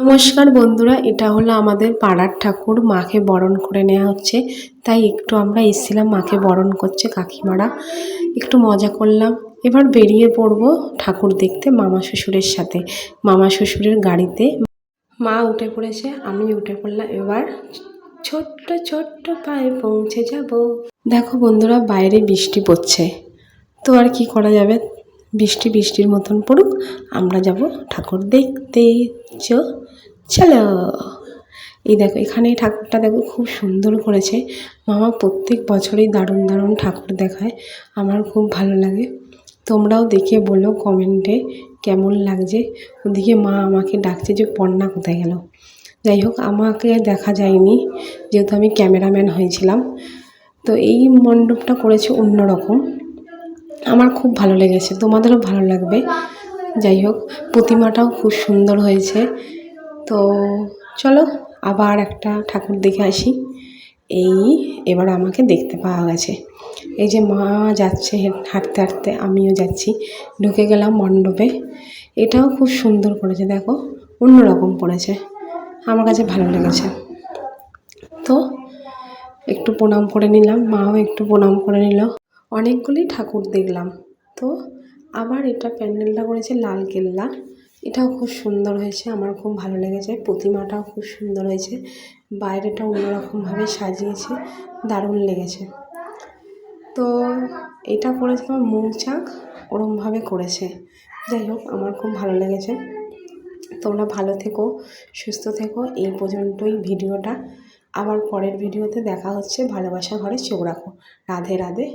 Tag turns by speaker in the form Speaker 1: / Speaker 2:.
Speaker 1: নমস্কার বন্ধুরা, এটা হলো আমাদের পাড়ার ঠাকুর। মাকে বরণ করে নেওয়া হচ্ছে, তাই একটু আমরা এসেছিলাম। মাকে বরণ করছে কাকিমারা, একটু মজা করলাম। এবার বেরিয়ে পড়বো ঠাকুর দেখতে মামা শ্বশুরের সাথে। মামা শ্বশুরের গাড়িতে মা উঠে পড়েছে, আমি উঠে পড়লাম। এবার ছোট্ট ছোট্ট পায়ে পৌঁছে যাব। দেখো বন্ধুরা, বাইরে বৃষ্টি পড়ছে, তো আর কি করা যাবে, বৃষ্টির মতন পড়ুক, আমরা যাব ঠাকুর দেখতে। চলো। এই দেখো, এখানে ঠাকুরটা দেখো খুব সুন্দর করেছে। মামা প্রত্যেক বছরই দারুণ দারুণ ঠাকুর দেখায়, আমার খুব ভালো লাগে। তোমরাও দেখে বলো কমেন্টে কেমন লাগছে। ওদিকে মা আমাকে ডাকছে যে পর্ণা কোথায় গেল। যাই হোক, আমাকে দেখা যায়নি যেহেতু আমি ক্যামেরাম্যান হয়েছিলাম। তো এই মণ্ডপটা করেছে অন্যরকম, আমার খুব ভালো লেগেছে, তোমাদেরও ভালো লাগবে। যাই হোক, প্রতিমাটাও খুব সুন্দর হয়েছে। তো চলো আবার একটা ঠাকুর দেখে আসি। এবার আমাকে দেখতে পাওয়া গেছে। এই যে মা যাচ্ছে হাঁটতে হাঁটতে, আমিও যাচ্ছি। ঢুকে গেলাম মণ্ডপে। এটাও খুব সুন্দর করেছে, দেখো অন্যরকম করেছে, আমার কাছে ভালো লেগেছে। তো একটু প্রণাম করে নিলাম, মাও একটু প্রণাম করে নিল। অনেকগুলি ঠাকুর দেখলাম। তো আবার এটা প্যান্ডেলটা করেছে লালকেল্লা, এটাও খুব সুন্দর হয়েছে, আমার খুব ভালো লেগেছে। প্রতিমাটাও খুব সুন্দর হয়েছে, বাইরেটা অন্যরকমভাবে সাজিয়েছে, দারুণ লেগেছে। তো এটা করেছে তোমার মৌচাক, ওরমভাবে করেছে। যাই হোক, আমার খুব ভালো লেগেছে। তোমরা ভালো থেকো, সুস্থ থেকো। এই পর্যন্তই ভিডিওটা, আবার পরের ভিডিওতে দেখা হচ্ছে। ভালোবাসা ঘরে চোখ রাখো। রাধে রাধে।